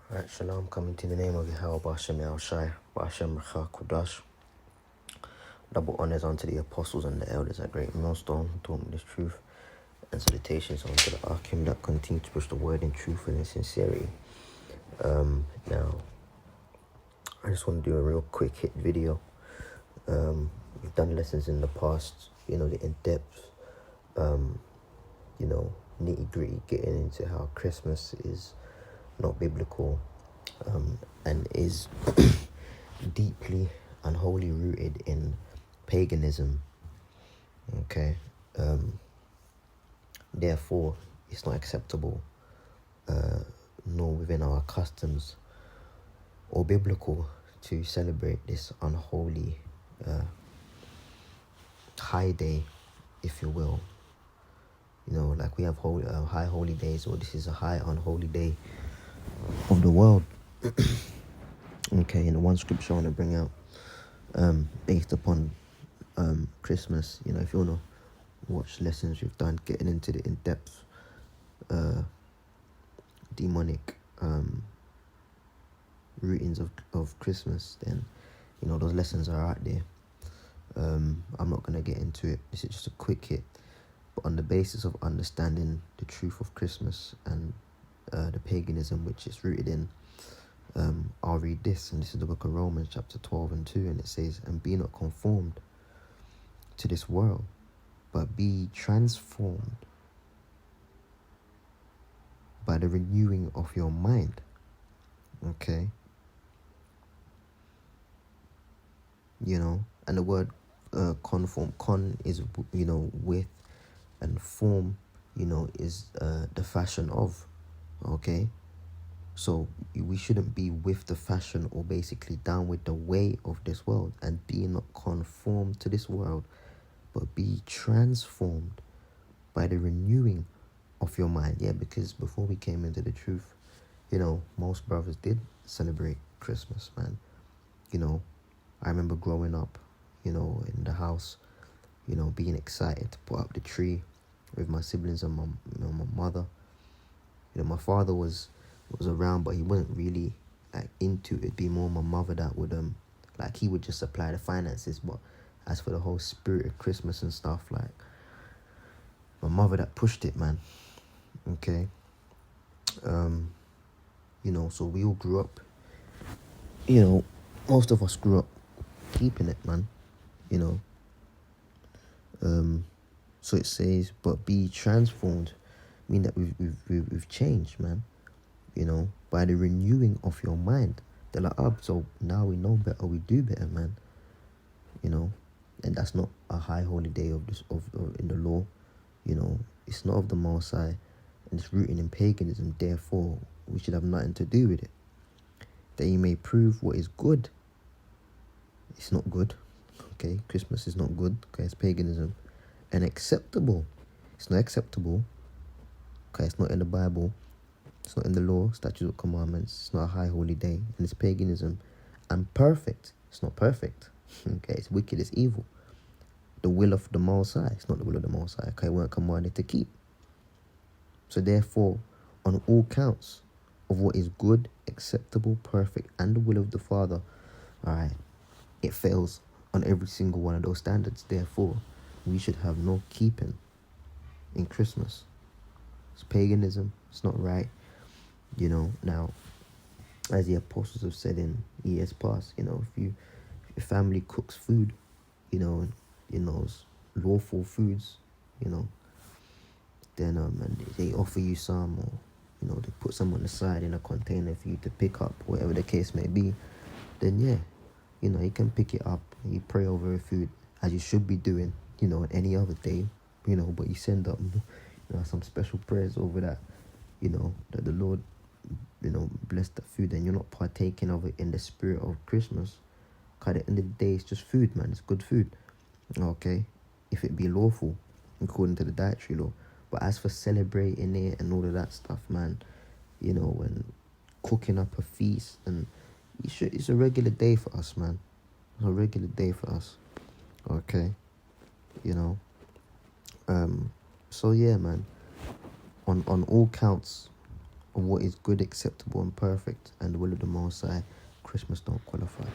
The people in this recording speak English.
Right, Shalom, coming to the name of Yahweh Bashem Yahushai, Bashem Recha Kudash. Double honors unto the apostles and the elders at Great Millstone who taught me this truth, and salutations unto the Akim that continue to push the word in truth and in sincerity. Now, I just want to do a real quick hit video. We've done lessons in the past, the in-depth, nitty-gritty, getting into how Christmas is not biblical, and is deeply and wholly rooted in paganism. Okay, therefore it's not acceptable, nor within our customs or biblical, to celebrate this unholy high day, if you will. Like we have high holy days, or this is a high unholy day of the world. Okay, and the one scripture I want to bring out, based upon Christmas, if you want to watch lessons we've done, getting into the in-depth demonic routings of Christmas, then those lessons are out there. I'm not going to get into it. This is just a quick hit, but on the basis of understanding the truth of Christmas and the paganism which it's rooted in, I'll read this, and this is the book of Romans chapter 12 and 2, and it says, "And be not conformed to this world, but be transformed by the renewing of your mind." Okay, and the word conform, con is with, and form is the fashion of. Okay, so we shouldn't be with the fashion, or basically down with the way of this world, and be not conformed to this world, but be transformed by the renewing of your mind. Yeah, because before we came into the truth, most brothers did celebrate Christmas, man. I remember growing up, in the house, being excited to put up the tree with my siblings and my mother. My father was around, but he wasn't really into it. It'd be more my mother that would he would just supply the finances, but as for the whole spirit of Christmas and stuff, my mother that pushed it, man. Okay, so we all grew up, most of us grew up keeping it, man. So it says, but be transformed, mean that we've changed, man. By the renewing of your mind. They're like, so now we know better, we do better, man. And that's not a high holy day of in the law. It's not of the Most High, and it's rooted in paganism. Therefore, we should have nothing to do with it. That you may prove what is good. It's not good. Okay, Christmas is not good. Okay, it's paganism. And acceptable. It's not acceptable. Okay, it's not in the Bible. It's not in the law, statutes or commandments. It's not a high holy day, and it's paganism. And perfect. It's not perfect. Okay, it's wicked. It's evil. The will of the Most High. It's not the will of the Most High. Okay, weren't commanded to keep. So therefore, on all counts of what is good, acceptable, perfect, and the will of the Father, all right, it fails on every single one of those standards. Therefore, we should have no keeping in Christmas. It's paganism. It's not right. Now, as the apostles have said in years past, if your family cooks food, in those lawful foods, then and they offer you some, or they put some on the side in a container for you to pick up, whatever the case may be, then yeah, you can pick it up and you pray over the food as you should be doing, on any other day, but you send up some special prayers over that, that the Lord bless the food, and you're not partaking of it in the spirit of Christmas. Because at the end of the day, it's just food, man. It's good food. Okay, if it be lawful according to the dietary law. But as for celebrating it and all of that stuff, man, and cooking up a feast, and it's a regular day for us, man. It's a regular day for us. Okay, so yeah, man, on all counts of what is good, acceptable, and perfect, and the will of the Most High, Christmas don't qualify.